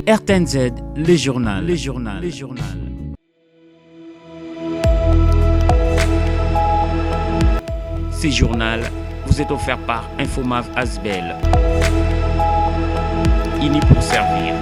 RTNZ, le journal. Ce journal vous est offert par Infomav Asbel. Ini pour servir.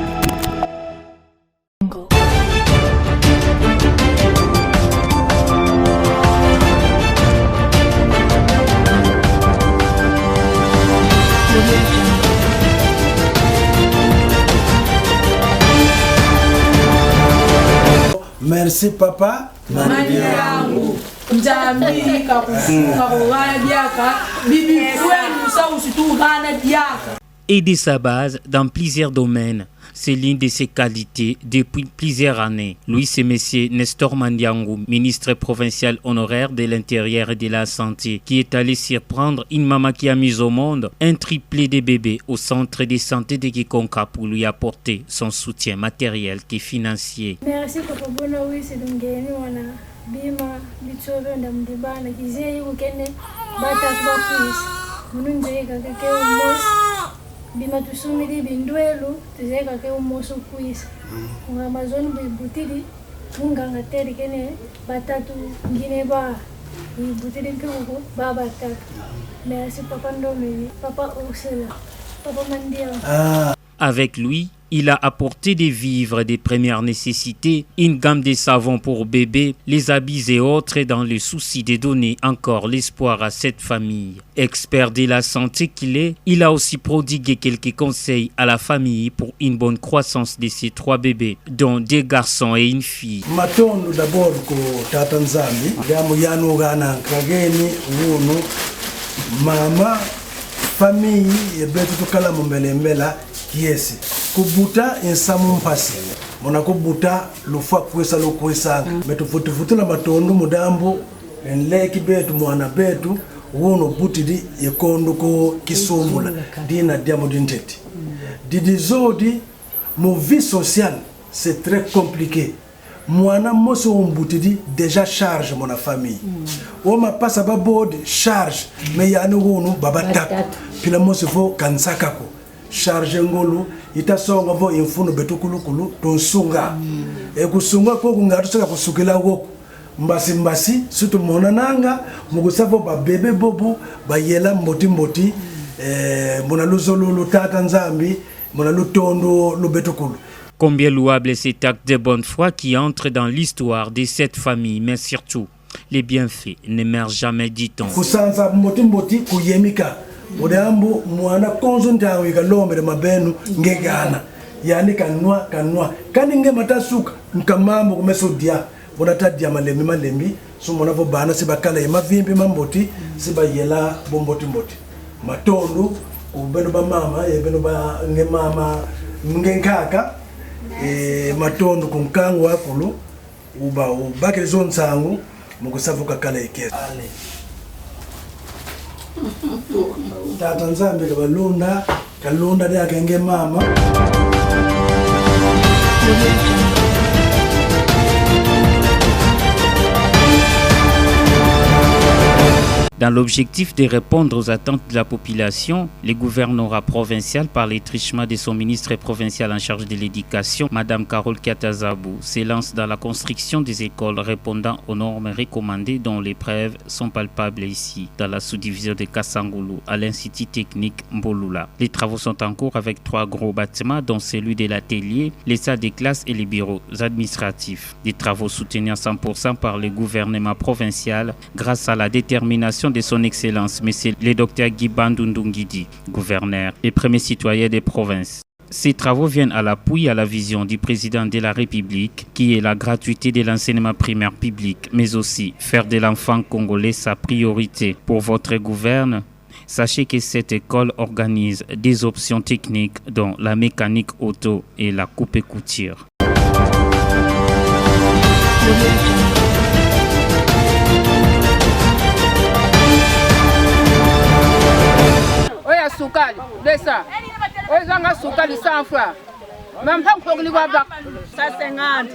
Merci papa. Mami yangu njambi kakufunga kugana diaka bibi kwenu sausi tu gana diaka. Aider sa base dans plusieurs domaines, c'est l'une de ses qualités depuis plusieurs années. Louis Messier Nestor Mandiangou, ministre provincial honoraire de l'Intérieur et de la Santé, qui est allé surprendre une maman qui a mis au monde un triplé de bébés au centre de santé de Kikonka pour lui apporter son soutien matériel et financier. Merci papa bona wisi dungeni wana bima bitsobe ndamdibana kizeye ukene batatu bakwisi mununje kakeke umos bima tusumiri bindwelu tuzeka ke umoso kwisi nga mazoni bibutiri munganga teri kene batatu ngine ba bibutiri kuko baba tatu. Merci papa ndomeni papa Ursula papa Mandia. Avec lui, il a apporté des vivres de première nécessité, une gamme de savons pour bébés, les habits et autres dans le souci de donner encore l'espoir à cette famille. Expert de la santé qu'il est, il a aussi prodigué quelques conseils à la famille pour une bonne croissance de ses 3 bébés, dont 2 garçons et une fille. Matondo d'abord ko tata nzambi, damu yanu gana kageni wunu mama famille yebetu tukala mbelembela kiesi kubuta ensamu mpasi mona kubuta lufa kwesa lokwesa betu futufutula matondo mudambo enleki betu mwana betu wono butidi yekondo ko kisumbula dina diamo dinteti didi zodi mo vie sociale c'est très compliqué. Mwana moso umbutidi déjà charge mon famille. O ma passa babod charge mais yani wono babata pila moso fo kansaka ko charge ngolo itasonga vo infuno betukulu tonsunga e kusunga ko kungatusaka kusukila ko mbasi sutu mona nanga mugusavo ba bebe bobo ba yela mboti mona luzolo tata nzambi mona lutondo lubetukulu. Combien louable cet acte de bonne foi qui entre dans l'histoire de cette famille, mais surtout, les bienfaits n'émergent jamais, dit-on. Kusanza mboti kuyemika. Odambo mwana konzonta wika lombe mabenu ngegana. Yani kanwa. Kani nge matasuka nkamambo kumeso dia. Bonata dia malembi. Sumona vo bana sibakala yemavimbi mamboti siba yela bomboti. Matondo ubeno ba mama yebeno ba nge mama ngenkaka. Matondo kunkangu wakulu ubakele zonsangu mukusavuka kala ikesa tata nzambe kalunda yake nge mama. Dans l'objectif de répondre aux attentes de la population, le gouvernorat provincial, par les trichements de son ministre provincial en charge de l'éducation, Madame Carole Kiatazabou, s'élance dans la construction des écoles répondant aux normes recommandées dont les preuves sont palpables ici, dans la sous-division de Kassangoulou, à l'Institut technique Mbolula. Les travaux sont en cours avec 3 gros bâtiments, dont celui de l'atelier, les salles de classe et les bureaux administratifs. Des travaux soutenus à 100% par le gouvernement provincial grâce à la détermination de son Excellence, M. le Dr Guy Bandundungidi, gouverneur et premier citoyen des provinces. Ces travaux viennent à l'appui à la vision du président de la République, qui est la gratuité de l'enseignement primaire public, mais aussi faire de l'enfant congolais sa priorité. Pour votre gouverne, sachez que cette école organise des options techniques dont la mécanique auto et la coupe et couture. Sukali desa ozanga sukali sanfra même pas pour lui voir ça 50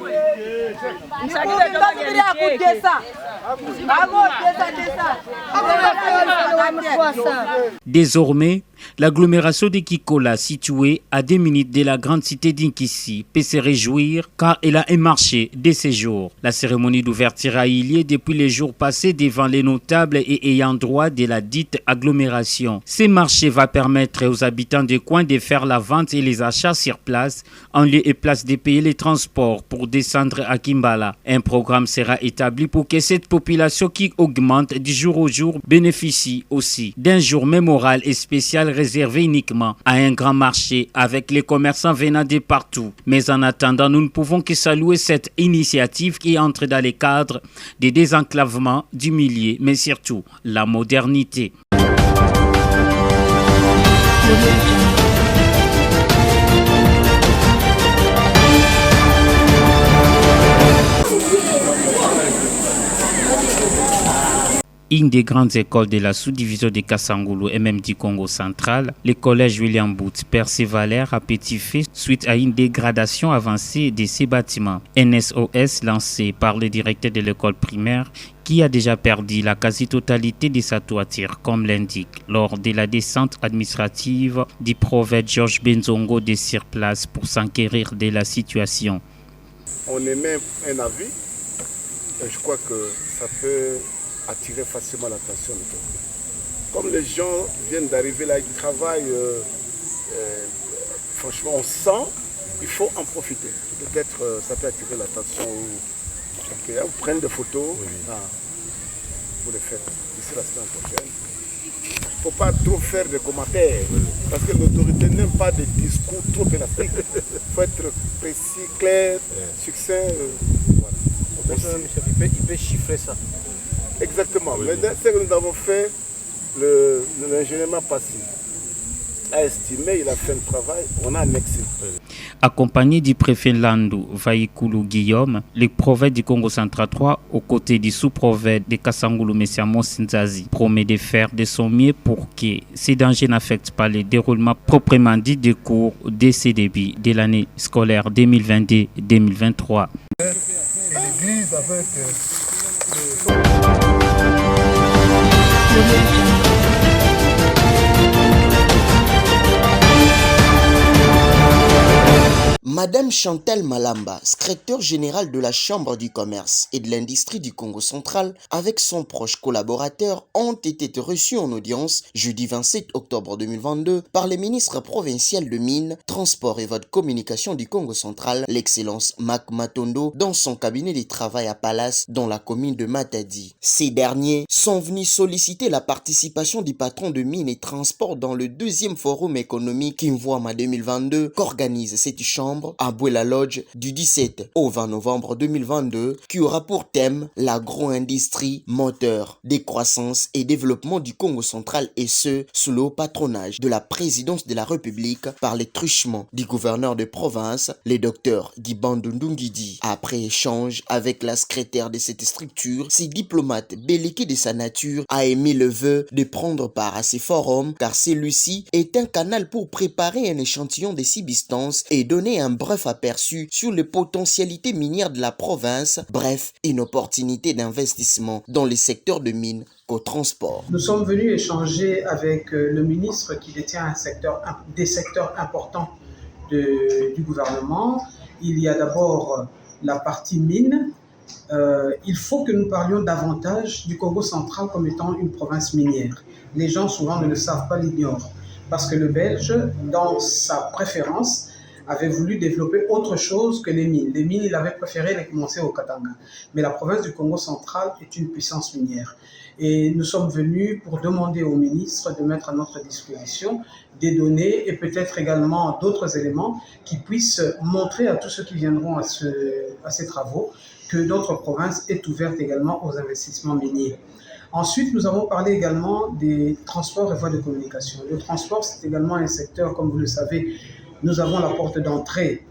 Désormais, L'agglomération de Kikola, située à 2 minutes de la grande cité d'Inkisi, peut se réjouir car elle a un marché de séjour. La cérémonie d'ouverture a eu lieu depuis les jours passés devant les notables et ayant droit de la dite agglomération. Ce marché va permettre aux habitants des coins de faire la vente et les achats sur place, en lieu et place de payer les transports pour descendre à Kimbala. Un programme sera établi pour que cette population qui augmente du jour au jour bénéficie aussi d'un jour mémorial et spécial réservé uniquement à un grand marché avec les commerçants venant de partout. Mais en attendant, nous ne pouvons que saluer cette initiative qui entre dans les cadres des désenclavements du milieu, mais surtout la modernité. Une des grandes écoles de la sous-division de Kasangulu et même du Congo central, le collège William Booth Persévalère a petit fait suite à une dégradation avancée de ses bâtiments. Un SOS lancé par le directeur de l'école primaire qui a déjà perdu la quasi-totalité de sa toiture, comme l'indique, lors de la descente administrative du prophète Georges Benzongo de sur place pour s'enquérir de la situation. On émet un avis et je crois que ça peut attirer facilement l'attention de tout le monde. Comme les gens viennent d'arriver là, ils travaillent, franchement on sent, il faut en profiter. Peut-être ça peut attirer l'attention ou vous prenez des photos, vous les faites d'ici la semaine prochaine. Il ne faut pas trop faire de commentaires, parce que l'autorité n'aime pas des discours trop élastiques. Il faut être précis, clair, succinct. Voilà. Il peut chiffrer ça. Exactement. Mais ce que nous avons fait, l'ingénieur passé a estimé, il a fait un travail, on a annexé. Accompagné du préfet Landou Vaikulu Guillaume, le prophète du Congo central 3, aux côtés du sous-prophète de Kasangulu Messiamo Sinzazi, promet de faire de son mieux pour que ces dangers n'affectent pas le déroulement proprement dit des cours de ces débits de l'année scolaire 2022-2023. L'église avec Madame Chantal Malamba, secrétaire générale de la Chambre du commerce et de l'industrie du Congo central, avec son proche collaborateur, ont été reçus en audience jeudi 27 octobre 2022 par le ministre provincial de Mines, Transport et Voies de Communication du Congo central, l'excellence Mac Matondo, dans son cabinet de travail à Palace, dans la commune de Matadi. Ces derniers sont venus solliciter la participation du patron de Mines et Transport dans le deuxième forum économique Kimvoama 2022 qu'organise cette chambre à Bouela Lodge du 17 au 20 novembre 2022 qui aura pour thème l'agro-industrie, moteur, décroissance et développement du Congo central et ce, sous le haut patronage de la présidence de la République par les truchements du gouverneur de province, le docteur Guy Bandundungidi. Après échange avec la secrétaire de cette structure, ce diplomate belliqué de sa nature a émis le vœu de prendre part à ces forums car celui-ci est un canal pour préparer un échantillon de substances et donner un bref aperçu sur les potentialités minières de la province, bref, une opportunité d'investissement dans les secteurs de mines qu'au transport. Nous sommes venus échanger avec le ministre qui détient des secteurs importants du gouvernement. Il y a d'abord la partie mine. Il faut que nous parlions davantage du Congo central comme étant une province minière. Les gens souvent ne le savent pas, l'ignorent. Parce que le Belge, dans sa préférence, avait voulu développer autre chose que les mines. Les mines, il avait préféré les commencer au Katanga. Mais la province du Congo central est une puissance minière. Et nous sommes venus pour demander au ministre de mettre à notre disposition des données et peut-être également d'autres éléments qui puissent montrer à tous ceux qui viendront à ces travaux que notre province est ouverte également aux investissements miniers. Ensuite, nous avons parlé également des transports et voies de communication. Le transport, c'est également un secteur, comme vous le savez, nous avons la porte d'entrée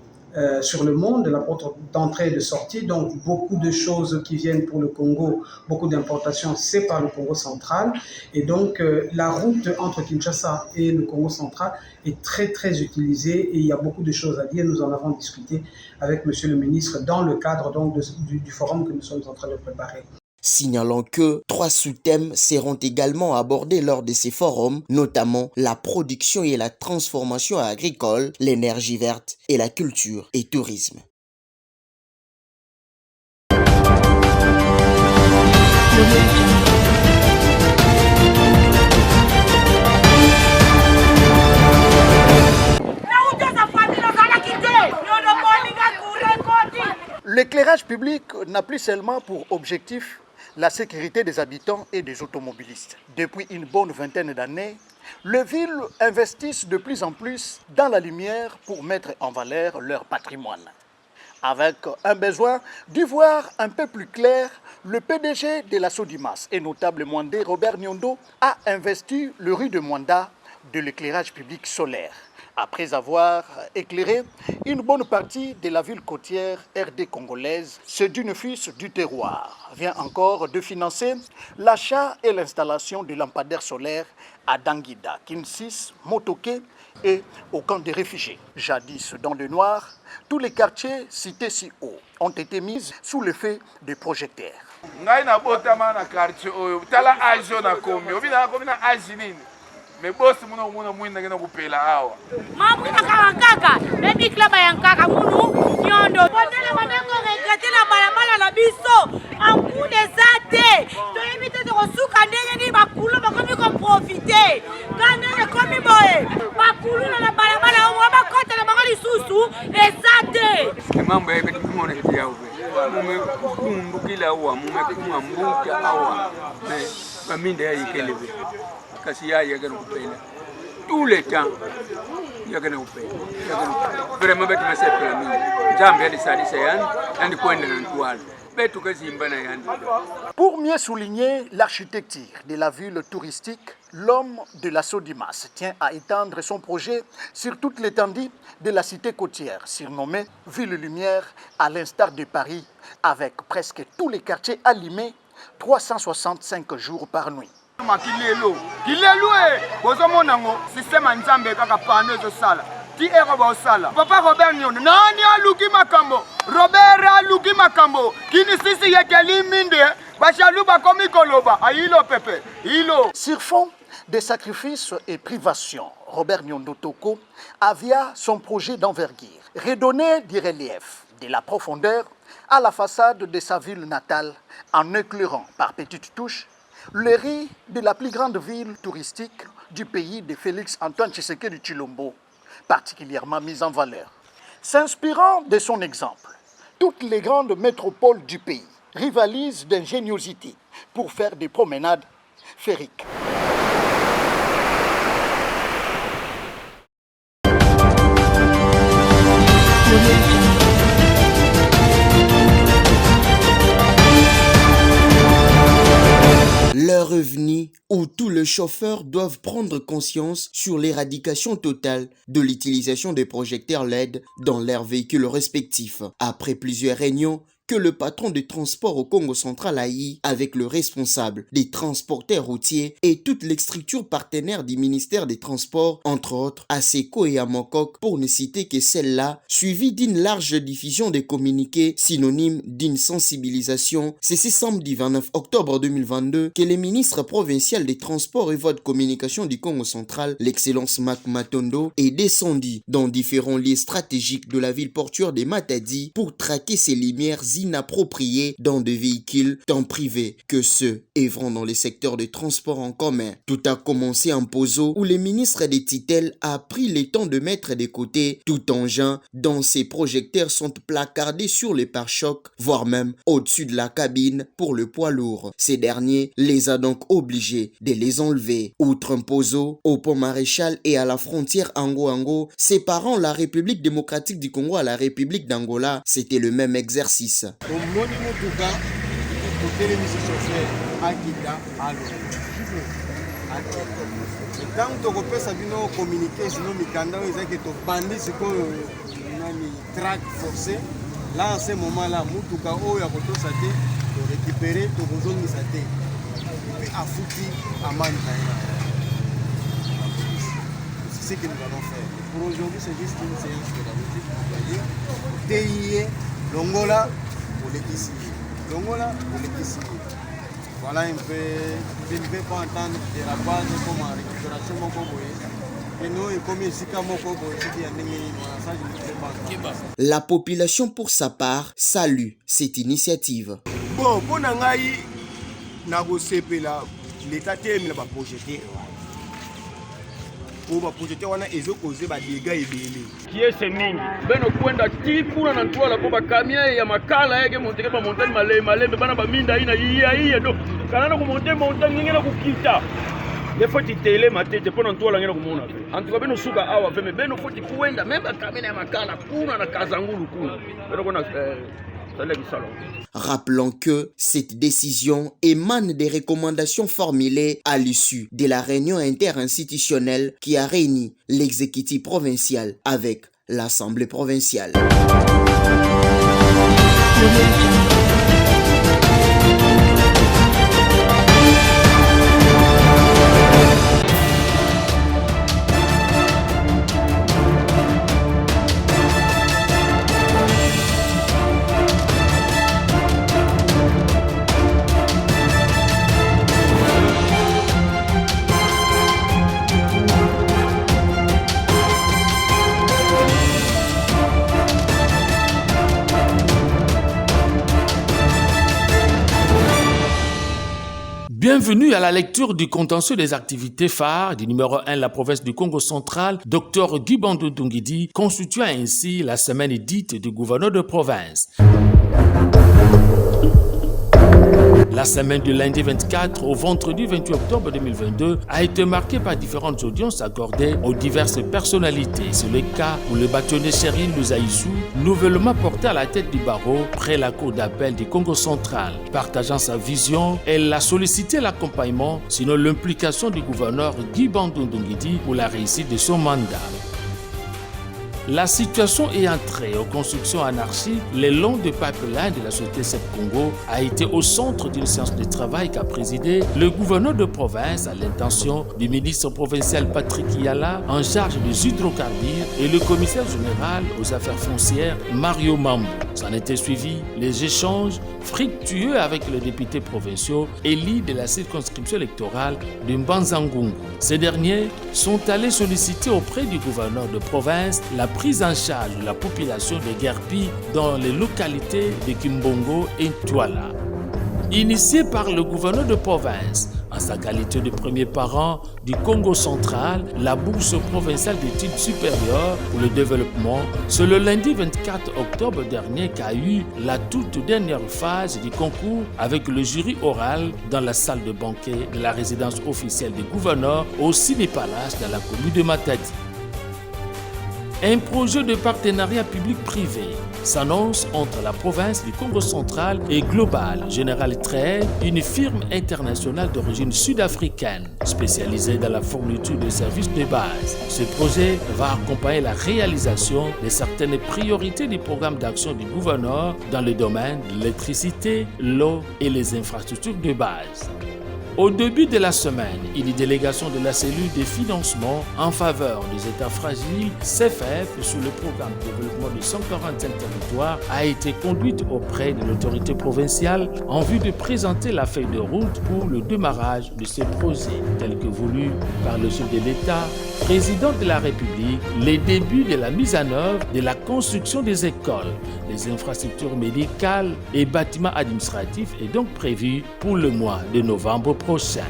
sur le monde, la porte d'entrée et de sortie, donc beaucoup de choses qui viennent pour le Congo, beaucoup d'importations, c'est par le Congo central. Et donc la route entre Kinshasa et le Congo central est très très utilisée et il y a beaucoup de choses à dire. Nous en avons discuté avec Monsieur le ministre dans le cadre donc du forum que nous sommes en train de préparer. signalant que 3 sous-thèmes seront également abordés lors de ces forums, notamment la production et la transformation agricole, l'énergie verte et la culture et tourisme. L'éclairage public n'a plus seulement pour objectif la sécurité des habitants et des automobilistes. Depuis une bonne vingtaine d'années, les villes investissent de plus en plus dans la lumière pour mettre en valeur leur patrimoine. Avec un besoin d'y voir un peu plus clair, le PDG de la Sodimas et notable Mwandé Robert Nyondo a investi le rue de Mwanda de l'éclairage public solaire. Après avoir éclairé une bonne partie de la ville côtière RD congolaise, ce Dunefus du terroir vient encore de financer l'achat et l'installation de lampadaires solaires à Danguida, Kinsis, Motoké et au camp des réfugiés. Jadis dans le noir, tous les quartiers cités si haut ont été mis sous l'effet des projecteurs. Mais boss muna mwina ngena kupela awa mamuna kaka baby club yankaka munu nyondo bondela manengo rekatela balabala na biso ankule zate to yimite to suka ndenge ni bakulu bakomi ko profiter kana komi boye bakulu na balabala o bakota na bangali susu ezate mambo yake kimona kiao mume kumbukila awa mume kumambuka awa maminde yayikelebe kasi ya yagana kupela tous les temps yagana kupela vraiment betu masepela mingi jambe ali salisa yani andi kwenda na ntwala betu kazimba na yani. Pour mieux souligner l'architecture de la ville touristique, l'homme de la Sodimas tient à étendre son projet sur toute l'étendue de la cité côtière, surnommée Ville Lumière, à l'instar de Paris, avec presque tous les quartiers allumés 365 jours par nuit. Makilelo bozomona ngo système nzambe kaka pano ezosala ti ero bosala papa Robert Nyondo nani aluki makambo Robert aluki makambo kini sisi yekeli minde bashalu bakomi koloba ayilo pepe ilo. Sur fond de sacrifices et privations, Robert Nyondo Toko avia son projet d'envergure, redonner du relief, de la profondeur à la façade de sa ville natale en éclairant par petites touches le riz de la plus grande ville touristique du pays de Félix Antoine Tshisekedi Tshilombo, particulièrement mise en valeur. S'inspirant de son exemple, toutes les grandes métropoles du pays rivalisent d'ingéniosité pour faire des promenades féeriques. L'heure est venue où tous les chauffeurs doivent prendre conscience sur l'éradication totale de l'utilisation des projecteurs LED dans leurs véhicules respectifs. Après plusieurs réunions que le patron de transport au Congo central a eu avec le responsable des transporteurs routiers et toutes les structures partenaires du ministère des Transports, entre autres ASECO et Amokok, pour ne citer que celle-là, suivie d'une large diffusion des communiqués synonyme d'une sensibilisation. C'est ce samedi 29 octobre 2022 que le ministre provincial des Transports et voies de communication du Congo central, l'excellence Mac Matondo, est descendu dans différents lieux stratégiques de la ville portuaire de Matadi pour traquer ces lumières inappropriés dans des véhicules tant privés que ceux œuvrant dans les secteurs de transport en commun. Tout a commencé en Pozo où le ministre des Titels a pris le temps de mettre de côté tout engin dont ces projecteurs sont placardés sur les pare-chocs, voire même au-dessus de la cabine pour le poids lourd. Ces derniers les a donc obligés de les enlever. Outre un Pozo, au pont Maréchal et à la frontière Ango-Ango, séparant la République démocratique du Congo à la République d'Angola, c'était le même exercice. omoni mutuka kotelemisa chauffeur akita alo ntango tokopesa bino communiqué sino mikanda oyo ezaki tobandi sikoyo nani track forcé là en ce moment là mutuka oyo akotosa te torécupéré tokozongisa te epuis afuti amani na ye. C'est ce que nous allons faire. Pour aujourd'hui, c'est juste une séance pédagogique pour voyez. TIE, Longola, pour les ici. Longola, pour les ici. Voilà un peu, je ne vais pas entendre des rabats comme en récupération mon coboy. Et nous, comme ici, comme mon coboy, c'est qu'il y a ça, je ne sais pas. La population, pour sa part, salue cette initiative. Bon, pour Nangaï, l'État termine la projeter. Pour ma projeter, on a causé des dégâts et qui est ce mingi beno kwenda tikuna na ntwala ko bakamia ya makala yake monteke pa montagne malembe bana ba minda ina iya do kana ko montagne ngena kukita le foti tele matete pona ntwala ngena kumona en tout cas beno suka awa veme beno foti kwenda même bakamia ya makala kuna na kazangulu kuna beno kona Rappelons que cette décision émane des recommandations formulées à l'issue de la réunion interinstitutionnelle qui a réuni l'exécutif provincial avec l'Assemblée provinciale. Bienvenue à la lecture du contentieux des activités phares du numéro 1 de la province du Congo central, Dr Guy Bandou Ndungidi, constituant ainsi la semaine dite du gouverneur de province. La semaine du lundi 24 au vendredi 28 octobre 2022 a été marquée par différentes audiences accordées aux diverses personnalités. C'est le cas où le bâtonnier Chérine Luzaïsou, nouvellement porté à la tête du barreau près la cour d'appel du Congo central. Partageant sa vision, elle a sollicité l'accompagnement, sinon l'implication du gouverneur Guy Bandou Ndungidi pour la réussite de son mandat. La situation ayant trait aux constructions anarchiques le long du pipeline de la société SEP Congo a été au centre d'une séance de travail qu'a présidé le gouverneur de province à l'intention du ministre provincial Patrick Yala en charge des hydrocarbures et le commissaire général aux affaires foncières Mario Mambo. S'en étaient suivis les échanges fructueux avec les députés provinciaux élus de la circonscription électorale de Mbanzangungu. Ces derniers sont allés solliciter auprès du gouverneur de province la prise en charge de la population de Guerpi dans les localités de Kimbongo et Ntwala. Initié par le gouverneur de province, en sa qualité de premier parent du Congo central, la bourse provinciale d'études supérieures pour le développement, c'est le lundi 24 octobre dernier qu'a eu la toute dernière phase du concours avec le jury oral dans la salle de banquet de la résidence officielle du gouverneur au Ciné-Palace dans la commune de Matadi. Un projet de partenariat public-privé s'annonce entre la province du Congo central et Global General Trade, une firme internationale d'origine sud-africaine spécialisée dans la fourniture de services de base. Ce projet va accompagner la réalisation de certaines priorités du programme d'action du gouverneur dans le domaine de l'électricité, l'eau et les infrastructures de base. Au début de la semaine, une délégation de la cellule de financement en faveur des États fragiles, CFF, sous le programme de développement de 145 territoires, a été conduite auprès de l'autorité provinciale en vue de présenter la feuille de route pour le démarrage de ce projet, tel que voulu par le chef de l'État, président de la République. Les débuts de la mise en œuvre de la construction des écoles, des infrastructures médicales et bâtiments administratifs est donc prévu pour le mois de novembre prochain.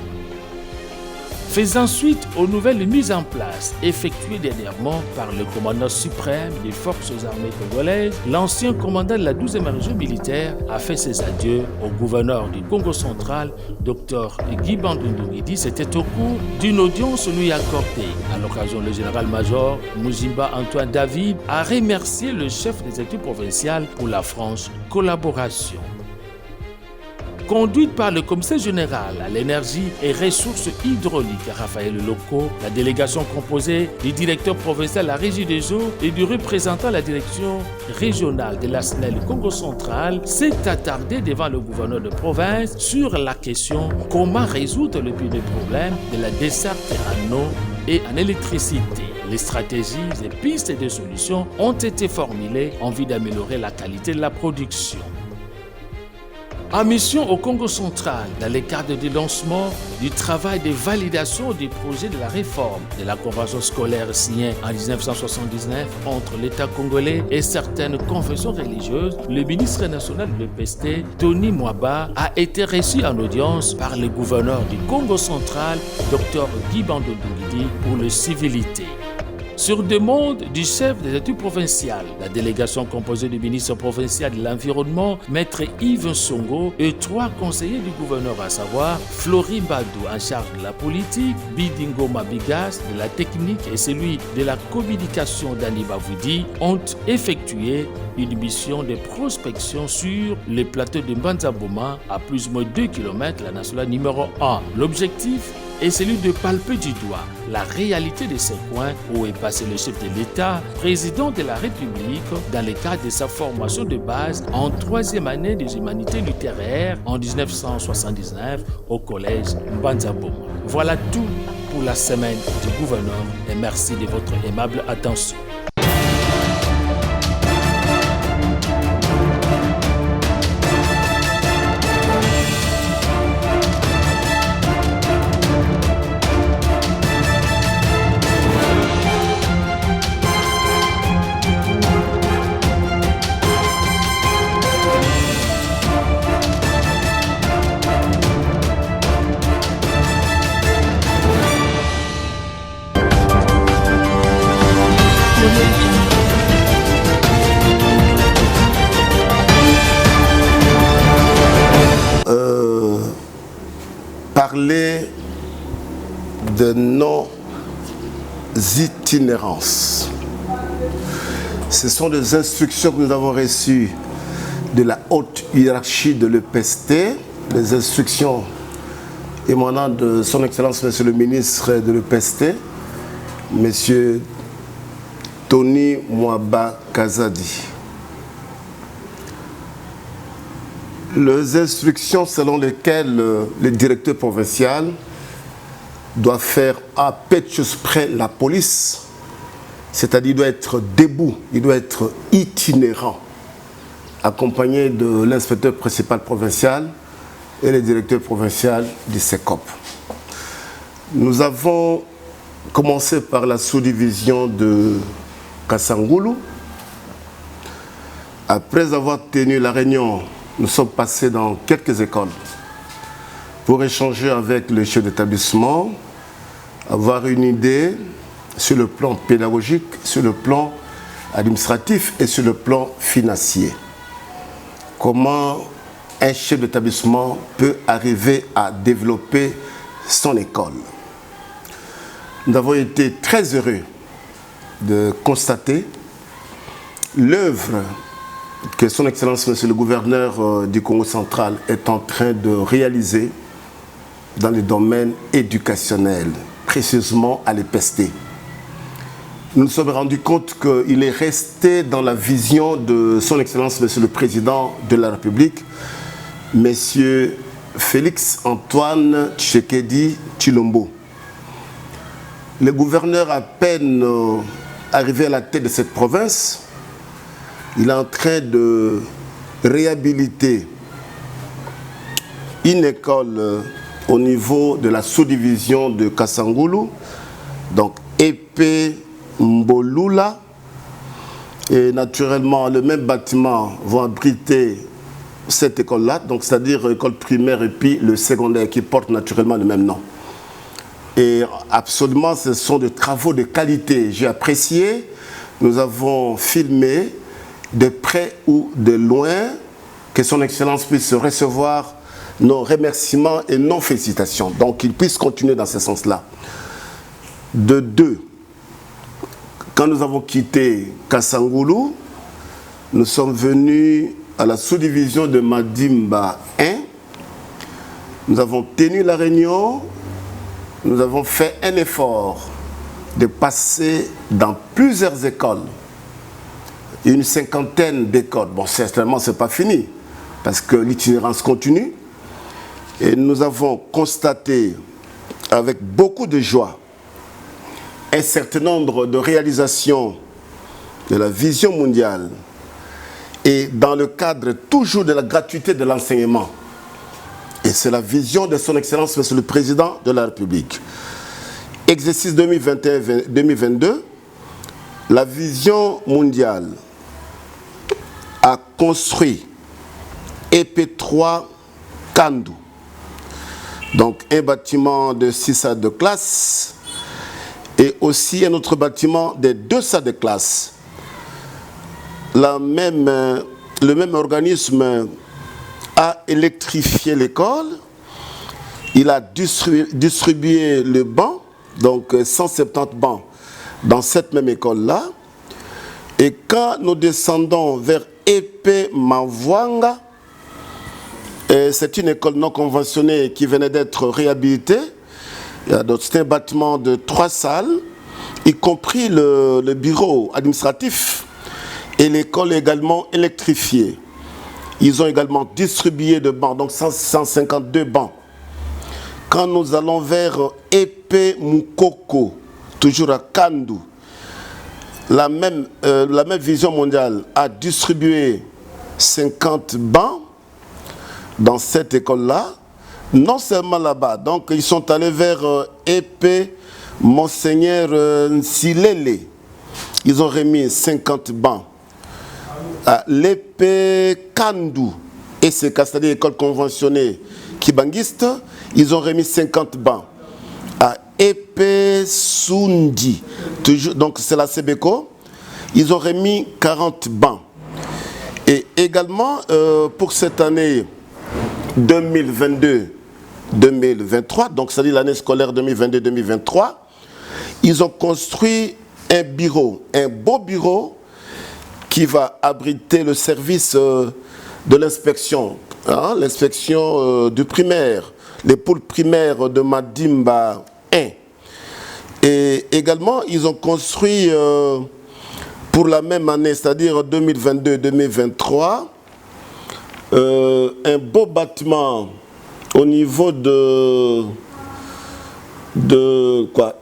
Faisant suite aux nouvelles mises en place effectuées dernièrement par le commandant suprême des forces armées congolaises, l'ancien commandant de la 12e région militaire a fait ses adieux au gouverneur du Congo central, Dr Guy Bandou Ndungidi. C'était au cours d'une audience lui accordée. À l'occasion, le général-major Muzimba Antoine David a remercié le chef des études provinciales pour la franche collaboration. Conduite par le commissaire général à l'énergie et ressources hydrauliques Raphaël Loko, la délégation composée du directeur provincial de la régie des eaux et du représentant de la direction régionale de la SNEL Congo central s'est attardée devant le gouverneur de province sur la question comment résoudre le plus des problèmes de la desserte en eau et en électricité. Les stratégies et pistes de solutions ont été formulées en vue d'améliorer la qualité de la production. En mission au Congo central, dans le cadre du lancement du travail de validation du projet de la réforme de la convention scolaire signée en 1979 entre l'État congolais et certaines confessions religieuses, le ministre national de l'EPST, Tony Mwaba, a été reçu en audience par le gouverneur du Congo central, Dr Guy Bandondouidi, pour les civilités. Sur demande du chef des études provinciales, la délégation composée du ministre provincial de l'Environnement, Maître Yves Songo, et 3 conseillers du gouverneur, à savoir Flori Badou en charge de la politique, Bidingo Mabigas de la technique et celui de la communication d'Annie Bavoudi, ont effectué une mission de prospection sur le plateau de Mbanzaboma à plus ou moins 2 km la nationale numéro 1. L'objectif est celui de palper du doigt la réalité de ces coins où est passé le chef de l'État, président de la République, dans le cadre de sa formation de base en 3e année des humanités littéraires en 1979 au collège Mbanzaboma. Voilà tout pour la semaine du gouverneur et merci de votre aimable attention. Parler de non-itinérances. Ce sont des instructions que nous avons reçues de la haute hiérarchie de l'EPST, des instructions émanant de son Excellence Monsieur le ministre de l'EPST, Monsieur Tony Mwaba Kazadi. Les instructions selon lesquelles le directeur provincial doit faire à peu de choses près la police, c'est-à-dire il doit être debout, il doit être itinérant, accompagné de l'inspecteur principal provincial et le directeur provincial du SECOP. Nous avons commencé par la sous-division de Kasangulu. Après avoir tenu la réunion, nous sommes passés dans quelques écoles pour échanger avec le chef d'établissement, avoir une idée sur le plan pédagogique, sur le plan administratif et sur le plan financier. Comment un chef d'établissement peut arriver à développer son école. Nous avons été très heureux de constater l'œuvre que son Excellence, Monsieur le Gouverneur du Congo central est en train de réaliser dans le domaine éducationnel, précisément à l'EPST. Nous nous sommes rendus compte qu'il est resté dans la vision de son Excellence, Monsieur le Président de la République, Monsieur Félix Antoine Tshisekedi Tshilombo. Le gouverneur, à peine arrivé à la tête de cette province, il est en train de réhabiliter une école au niveau de la sous-division de Kasangulu, donc Épée Mbolula, et naturellement le même bâtiment va abriter cette école-là, donc c'est-à-dire l'école primaire et puis le secondaire qui porte naturellement le même nom. Et absolument, ce sont des travaux de qualité. J'ai apprécié, nous avons filmé de près ou de loin, que son Excellence puisse recevoir nos remerciements et nos félicitations. Donc qu'il puisse continuer dans ce sens-là. De deux, quand nous avons quitté Kasangulu, nous sommes venus à la sous-division de Madimba 1. Nous avons tenu la réunion, nous avons fait un effort de passer dans plusieurs écoles, une 50aine d'écoles. Bon, certainement, ce n'est pas fini, parce que l'itinérance continue. Et nous avons constaté avec beaucoup de joie un certain nombre de réalisations de la vision mondiale et dans le cadre toujours de la gratuité de l'enseignement. Et c'est la vision de son Excellence, Monsieur le Président de la République. Exercice 2021-2022, la vision mondiale a construit EP3 Kandu. Donc un bâtiment de 6 salles de classe et aussi un autre bâtiment de 2 salles de classe. Le même organisme a électrifié l'école, il a distribué le banc, donc 170 bancs dans cette même école-là. Et quand nous descendons vers Epé Mavwanga, c'est une école non conventionnée qui venait d'être réhabilitée. C'est un bâtiment de 3 salles, y compris le bureau administratif, et l'école est également électrifiée. Ils ont également distribué de bancs, donc 152 bancs. Quand nous allons vers Epé Mukoko, toujours à Kandu, la même vision mondiale a distribué 50 bancs dans cette école-là. Non seulement là-bas, donc ils sont allés vers Epé Monseigneur Nsilele. Ils ont remis 50 bancs. À l'Epé Kandu, et c'est-à-dire l'école conventionnée kibanguiste, ils ont remis 50 bancs. À Epé Sundi, toujours, donc c'est la Sebeko, ils ont remis 40 bancs. Et également, pour cette année 2022-2023, donc c'est-à-dire l'année scolaire 2022-2023, ils ont construit un bureau, un beau bureau qui va abriter le service de l'inspection, hein, l'inspection du primaire, les pôles primaires de Madimba 1. Et également, ils ont construit pour la même année, c'est-à-dire 2022-2023, un beau bâtiment au niveau de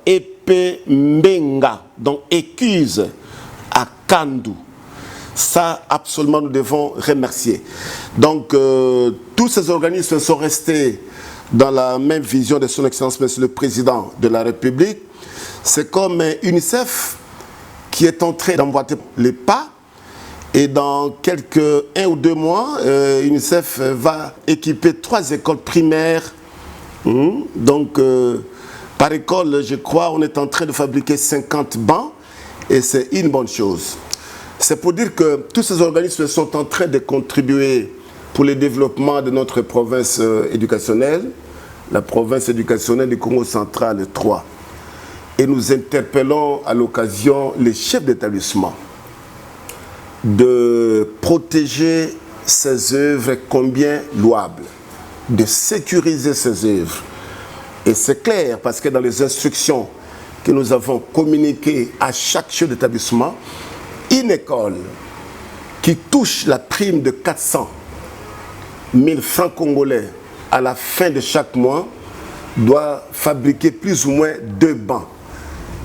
Epé Mbenga, donc Écuse à Kandu. Ça, absolument, nous devons remercier. Donc, tous ces organismes sont restés dans la même vision de son Excellence, Monsieur le Président de la République. C'est comme UNICEF qui est en train d'emboîter les pas. Et dans quelques 1 ou 2 mois, UNICEF va équiper 3 écoles primaires. Donc, par école, je crois, on est en train de fabriquer 50 bancs. Et c'est une bonne chose. C'est pour dire que tous ces organismes sont en train de contribuer pour le développement de notre province éducationnelle, la province éducationnelle du Congo central 3. Et nous interpellons à l'occasion les chefs d'établissement de protéger ces œuvres combien louables, de sécuriser ces œuvres. Et c'est clair parce que dans les instructions que nous avons communiquées à chaque chef d'établissement, une école qui touche la prime de 400 000 francs congolais à la fin de chaque mois doit fabriquer plus ou moins 2 bancs.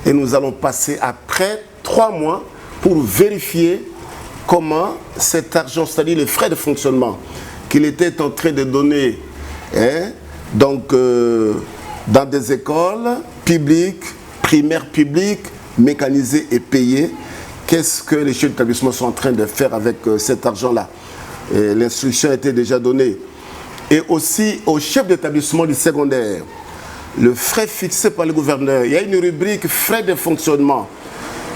Et nous allons passer après 3 mois pour vérifier comment cet argent, c'est-à-dire les frais de fonctionnement qu'il était en train de donner dans des écoles publiques, primaires publiques, mécanisées et payées. Qu'est-ce que les chefs d'établissement sont en train de faire avec cet argent-là? L'instruction a été déjà donnée. Et aussi aux chefs d'établissement du secondaire, le frais fixé par le gouverneur, il y a une rubrique frais de fonctionnement.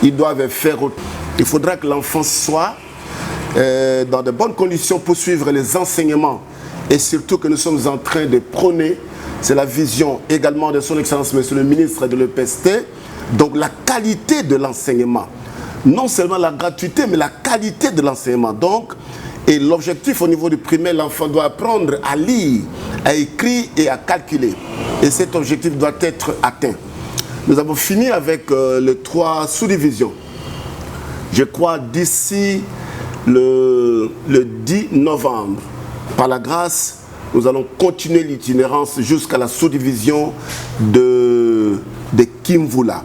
Ils doivent faire autre. Il faudra que l'enfant soit dans de bonnes conditions pour suivre les enseignements. Et surtout que nous sommes en train de prôner, c'est la vision également de son Excellence, Monsieur le ministre de l'EPST, donc la qualité de l'enseignement. Non seulement la gratuité, mais la qualité de l'enseignement. Donc, et l'objectif au niveau du primaire, l'enfant doit apprendre à lire, à écrire et à calculer. Et cet objectif doit être atteint. Nous avons fini avec les 3 sous-divisions. Je crois d'ici le 10 novembre, par la grâce, nous allons continuer l'itinérance jusqu'à la sous-division de Kimvula.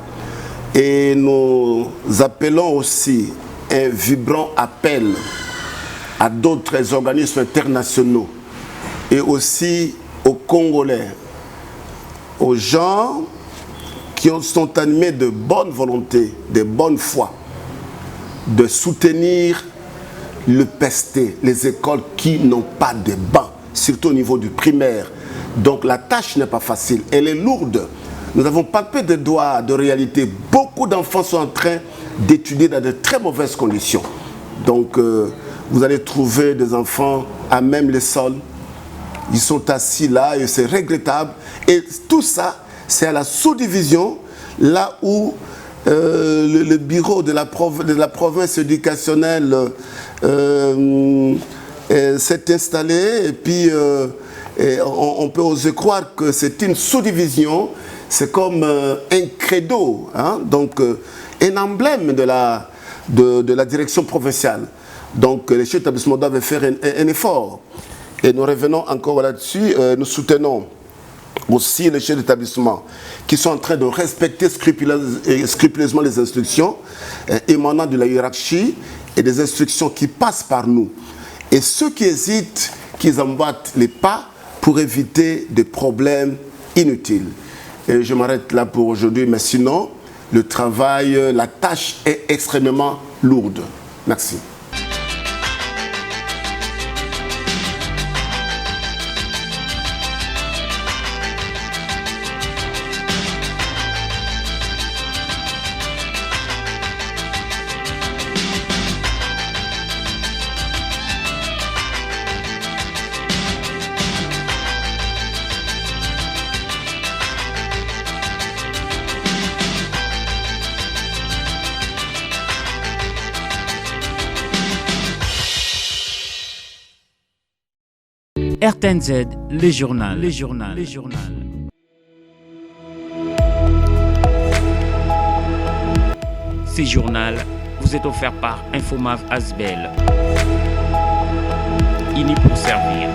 Et nous appelons aussi un vibrant appel à d'autres organismes internationaux et aussi aux Congolais, aux gens qui sont animés de bonne volonté, de bonne foi, de soutenir le PEST, les écoles qui n'ont pas de bancs, surtout au niveau du primaire. Donc la tâche n'est pas facile, elle est lourde. Nous avons palpé des doigts de réalité. Beaucoup d'enfants sont en train d'étudier dans de très mauvaises conditions. Donc vous allez trouver des enfants à même les sols. Ils sont assis là et c'est regrettable. Et tout ça, c'est à la sous-division, là où le bureau de la province éducationnelle s'est installé. Et puis, on peut oser croire que c'est une sous-division. C'est comme un credo, hein? Donc un emblème de la direction provinciale. Donc les chefs d'établissement doivent faire un effort. Et nous revenons encore là-dessus. Nous soutenons aussi les chefs d'établissement qui sont en train de respecter scrupuleusement les instructions émanant de la hiérarchie et des instructions qui passent par nous. Et ceux qui hésitent, qu'ils emboîtent les pas pour éviter des problèmes inutiles. Et je m'arrête là pour aujourd'hui, mais sinon, le travail, la tâche est extrêmement lourde. Merci. RTNZ, le journal. Ce journal vous est offert par Infomav Asbel. Ini pour servir.